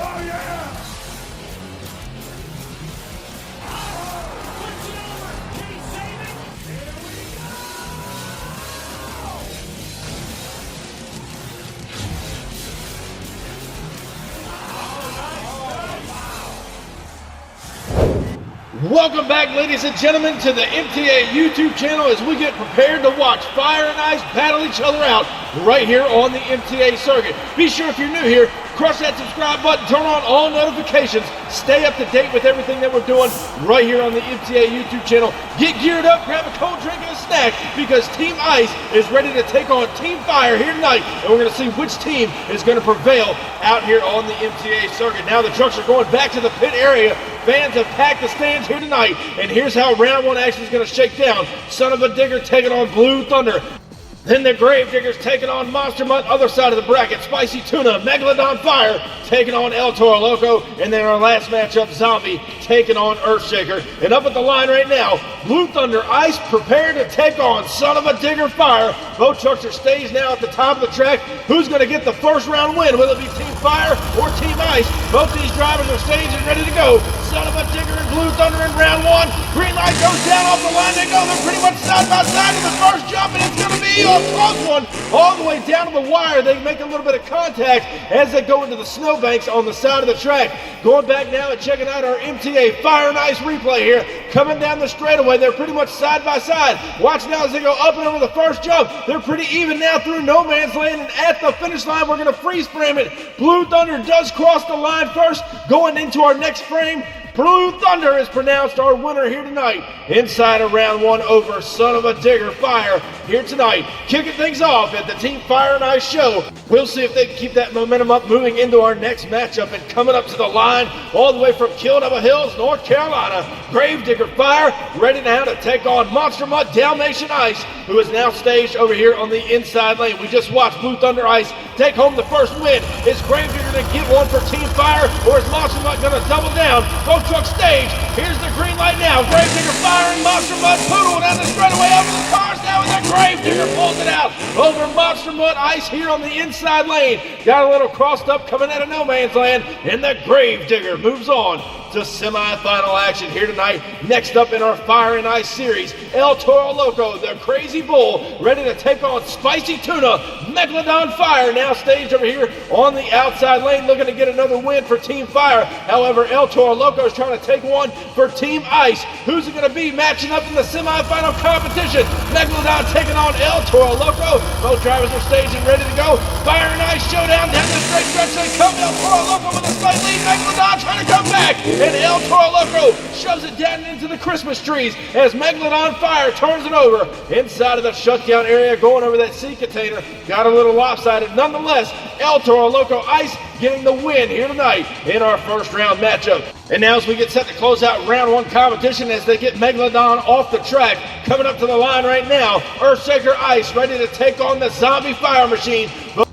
Oh, yeah! Welcome back, ladies and gentlemen, to the MTA YouTube channel as we get prepared to watch Fire and Ice battle each other out right here on the MTA circuit. Be sure if you're new here, crush that subscribe button, turn on all notifications, stay up to date with everything that we're doing right here on the MTA YouTube channel. Get geared up, grab a cold drink and a snack because Team Ice is ready to take on Team Fire here tonight, and we're going to see which team is going to prevail out here on the MTA circuit. Now the trucks are going back to the pit area. Fans have packed the stands here tonight, and here's how round one action is going to shake down. Son of a Digger taking on Blue Thunder. Then the Gravediggers taking on Monster Mutt, other side of the bracket. Spicy Tuna, Megalodon Fire taking on El Toro Loco. And then our last matchup, Zombie taking on Earthshaker. And up at the line right now, Blue Thunder Ice prepared to take on Son of a Digger Fire. Both trucks are staged now at the top of the track. Who's going to get the first round win? Will it be Team Fire or Team Ice? Both these drivers are staged and ready to go. Son of a Digger and Blue Thunder in round one. Green light goes down off the line. They go. They're pretty much side by side in the first jump, and it's going to be a close one all the way down to the wire. They make a little bit of contact as they go into the snowbanks on the side of the track. Going back now and checking out our MTA Fire and Ice replay here. Coming down the straightaway, they're pretty much side by side. Watch now as they go up and over the first jump. They're pretty even now through no man's land, and at the finish line, we're going to freeze frame it. Blue Thunder does cross the line first, going into our next frame. Blue Thunder is pronounced our winner here tonight. Inside of round one over Son of a Digger Fire here tonight. Kicking things off at the Team Fire and Ice show. We'll see if they can keep that momentum up moving into our next matchup. And coming up to the line all the way from Kilnova Hills, North Carolina, Gravedigger Fire ready now to take on Monster Mutt Dalmatian Ice, who is now staged over here on the inside lane. We just watched Blue Thunder Ice take home the first win. Is Gravedigger going to get one for Team Fire, or is Monster Mutt going to double down? Both trucks stage. Here's the green light now. Gravedigger Fire and Monster Mutt poodling down the straightaway over the cars now, and the Gravedigger pulls it out over Monster Mutt Ice here on the inside lane. Got a little crossed up coming out of no man's land, and the Gravedigger moves on to semi-final action here tonight. Next up in our Fire and Ice series, El Toro Loco, the Crazy Bull, ready to take on Spicy Tuna, Megalodon Fire, now staged over here on the outside lane, looking to get another win for Team Fire. However, El Toro Loco is trying to take one for Team Ice. Who's it going to be matching up in the semi-final competition? Megalodon taking on El Toro Loco. Both drivers are staged and ready to go. Fire and Ice showdown down the straight stretch. They come. El Toro Loco with a slight lead. Megalodon trying to come back. And El Toro Loco shoves it down into the Christmas trees as Megalodon Fire turns it over inside of the shutdown area, going over that sea container. Got a little lopsided. Nonetheless, El Toro Loco Ice getting the win here tonight in our first round matchup. And now as we get set to close out round one competition as they get Megalodon off the track, coming up to the line right now, Earthshaker Ice ready to take on the Zombie Fire Machine.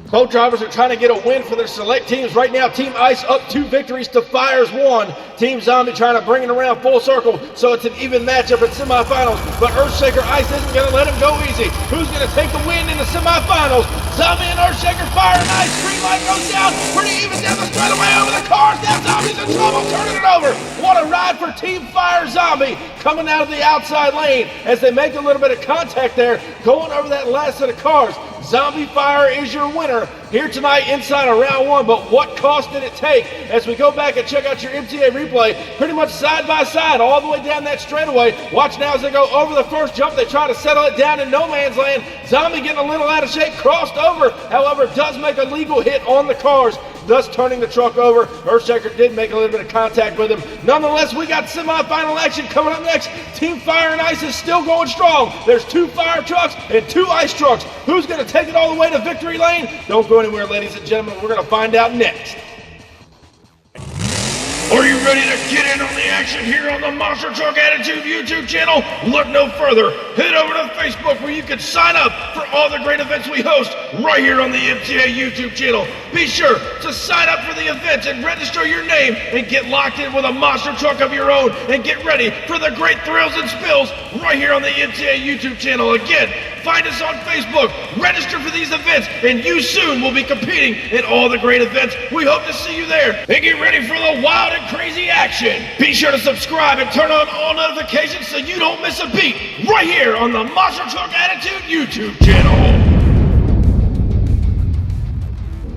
Both drivers are trying to get a win for their select teams. Right now, Team Ice up 2 victories to Fire's 1. Team Zombie trying to bring it around full circle, so it's an even matchup at semifinals. But Earthshaker Ice isn't going to let him go easy. Who's going to take the win in the semifinals? Zombie and Earthshaker Fire and Ice. Green light goes down, pretty even down the straightaway over the cars. Now Zombie's in trouble, turning it over. What a ride for Team Fire Zombie coming out of the outside lane as they make a little bit of contact there, going over that last set of cars. Zombie Fire is your winner here tonight inside of round one, but what cost did it take? As we go back and check out your MTA replay, pretty much side by side all the way down that straightaway. Watch now as they go over the first jump. They try to settle it down in no man's land. Zombie getting a little out of shape, crossed over, however, does make a legal hit on the cars, thus turning the truck over. Earthshaker did make a little bit of contact with him. Nonetheless, we got semi-final action coming up next. Team Fire and Ice is still going strong. There's 2 fire trucks and 2 ice trucks. Who's going to take it all the way to victory lane? Don't go anywhere, ladies and gentlemen. We're going to find out next. Are you ready to get in on the action here on the Monster Truck Attitude YouTube channel? Look no further. Head over to Facebook where you can sign up for all the great events we host right here on the MTA YouTube channel. Be sure to sign up for the events and register your name and get locked in with a monster truck of your own and get ready for the great thrills and spills right here on the MTA YouTube channel. Again, Find us on Facebook, register for these events, and you soon will be competing in all the great events. We hope to see you there. And get ready for the wild and crazy action. Be sure to subscribe and turn on all notifications so you don't miss a beat right here on the Monster Truck Attitude YouTube channel.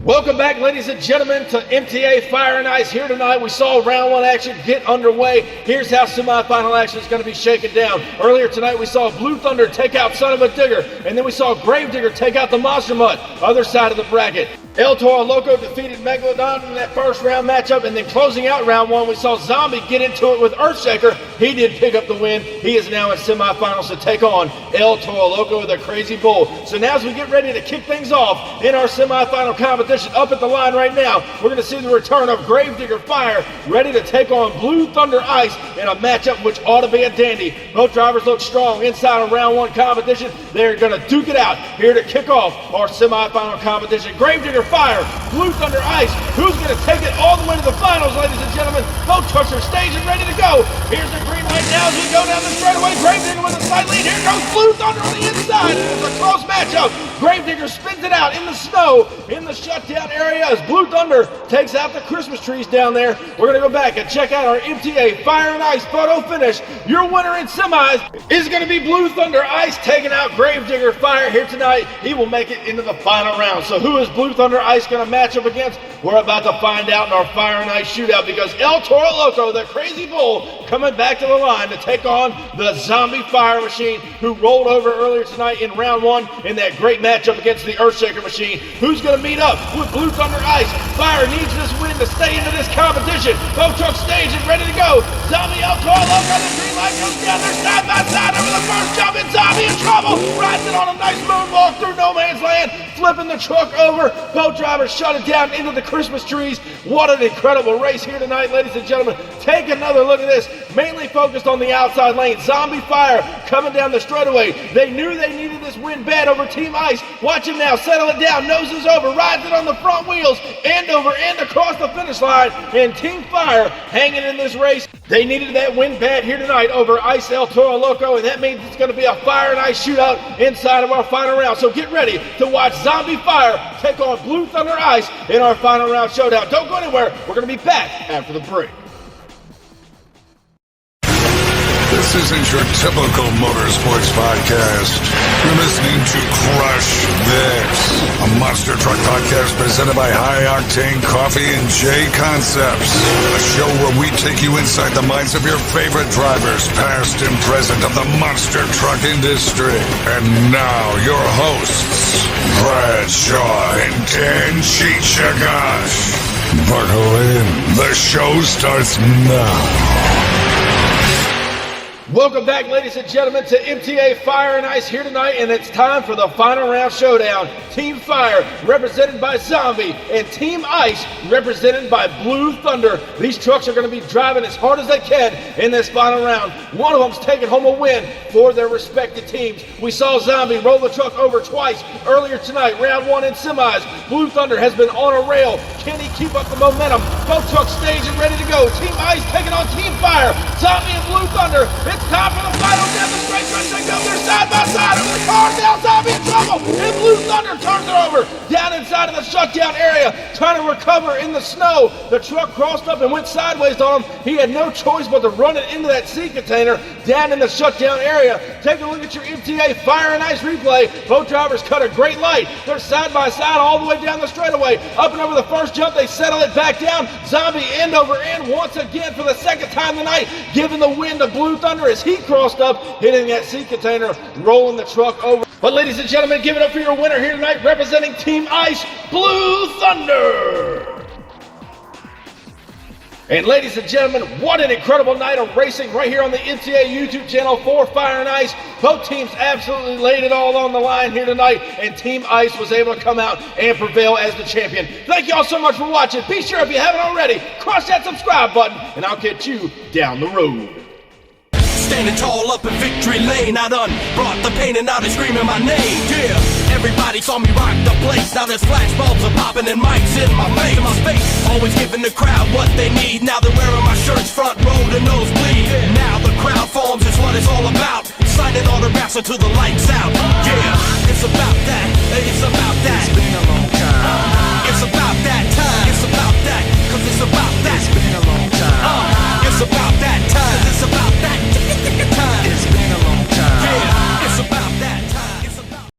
Welcome back, ladies and gentlemen, to MTA Fire and Ice. Here tonight, we saw round one action get underway. Here's how semifinal action is going to be shaken down. Earlier tonight, we saw Blue Thunder take out Son of a Digger, and then we saw Gravedigger take out the Monster Mutt. Other side of the bracket, El Toro Loco defeated Megalodon in that first round matchup, and then closing out round one, we saw Zombie get into it with Earthshaker. He did pick up the win. He is now in semifinals to take on El Toro Loco, the Crazy Bull. So now as we get ready to kick things off in our semifinal competition, up at the line right now, we're going to see the return of Gravedigger Fire, ready to take on Blue Thunder Ice in a matchup which ought to be a dandy. Both drivers look strong inside of round one competition. They're going to duke it out here to kick off our semifinal competition. Gravedigger Fire, Blue Thunder Ice. Who's going to take it all the way to the finals, ladies and gentlemen? Both trucks are staged and ready to go. Here's the green light now as we go down the straightaway. Gravedigger with a slight lead. Here goes Blue Thunder on the inside. It's a close matchup. Gravedigger spins it out in the snow in the shutdown area as Blue Thunder takes out the Christmas trees down there. We're going to go back and check out our MTA Fire and Ice photo finish. Your winner in semis is going to be Blue Thunder Ice taking out Gravedigger Fire here tonight. He will make it into the final round. So who is Blue Thunder Ice going to match up against? We're about to find out in our Fire and Ice shootout, because El Toro Loco, the Crazy Bull, coming back to the line to take on the Zombie Fire Machine, who rolled over earlier tonight in round one in that great matchup against the Earthshaker Machine. Who's going to meet up with Blue Thunder Ice? Fire needs this win to stay into this competition. Both trucks staged and ready to go. Zombie El Toro Loco, the green light comes down there side by side over the first jump, and Zombie in trouble. Rides it on a nice moonwalk through no man's land, flipping the truck over. Both drivers shut it down into the Christmas trees. What an incredible race here tonight, ladies and gentlemen. Take another look at this. Mainly focused on the outside lane. Zombie Fire coming down the straightaway. They knew they needed this win bad over Team Ice. Watch him now settle it down. Noses over. Rides it on the front wheels. And over and across the finish line. And Team Fire hanging in this race. They needed that win bad here tonight over Ice El Toro Loco, and that means it's going to be a Fire and Ice shootout inside of our final round. So get ready to watch Zombie Fire take on Blue Thunder Ice in our final round showdown. Don't go anywhere. We're going to be back after the break. This isn't your typical motorsports podcast. You're listening to Crush This, a monster truck podcast presented by High Octane Coffee and J Concepts. A show where we take you inside the minds of your favorite drivers, past and present, of the monster truck industry. And now, your hosts, Brad Shaw and Dan Chichagash. Buckle in. The show starts now. Welcome back, ladies and gentlemen, to MTA Fire and Ice here tonight, and it's time for the final round showdown. Team Fire, represented by Zombie, and Team Ice, represented by Blue Thunder. These trucks are going to be driving as hard as they can in this final round. One of them's taking home a win for their respective teams. We saw Zombie roll the truck over twice earlier tonight, round one in semis. Blue Thunder has been on a rail. Can he keep up the momentum? Both trucks staged and ready to go. Team Ice taking on Team Fire. Zombie and Blue Thunder. It's time for the final down the straight stretch. They go there side by side over the cars. Now Zombie in trouble. And Blue Thunder turns it over down inside of the shutdown area, trying to recover in the snow. The truck crossed up and went sideways on him. He had no choice but to run it into that sea container down in the shutdown area. Take a look at your MTA Fire and Ice replay. Both drivers cut a great light. They're side by side all the way down the straightaway. Up and over the first jump, they settle it back down. Zombie end over end once again for the second time tonight, giving the win to Blue Thunder as he crossed up, hitting that sea container, rolling the truck over. But ladies and gentlemen, give it up for your winner here tonight, representing Team Ice, Blue Thunder. And ladies and gentlemen, what an incredible night of racing right here on the MTA YouTube channel for Fire and Ice. Both teams absolutely laid it all on the line here tonight, and Team Ice was able to come out and prevail as the champion. Thank you all so much for watching. Be sure, if you haven't already, crush that subscribe button, and I'll catch you down the road. Standing tall up in victory lane, I done brought the pain and now they screaming my name. Yeah, everybody saw me rock the place. Now there's flashbulbs are popping and mics in my face. Always giving the crowd what they need. Now they're wearing my shirts front row to nosebleed. Now the crowd forms is what it's all about. Signing autographs, so to the lights out. Yeah, it's about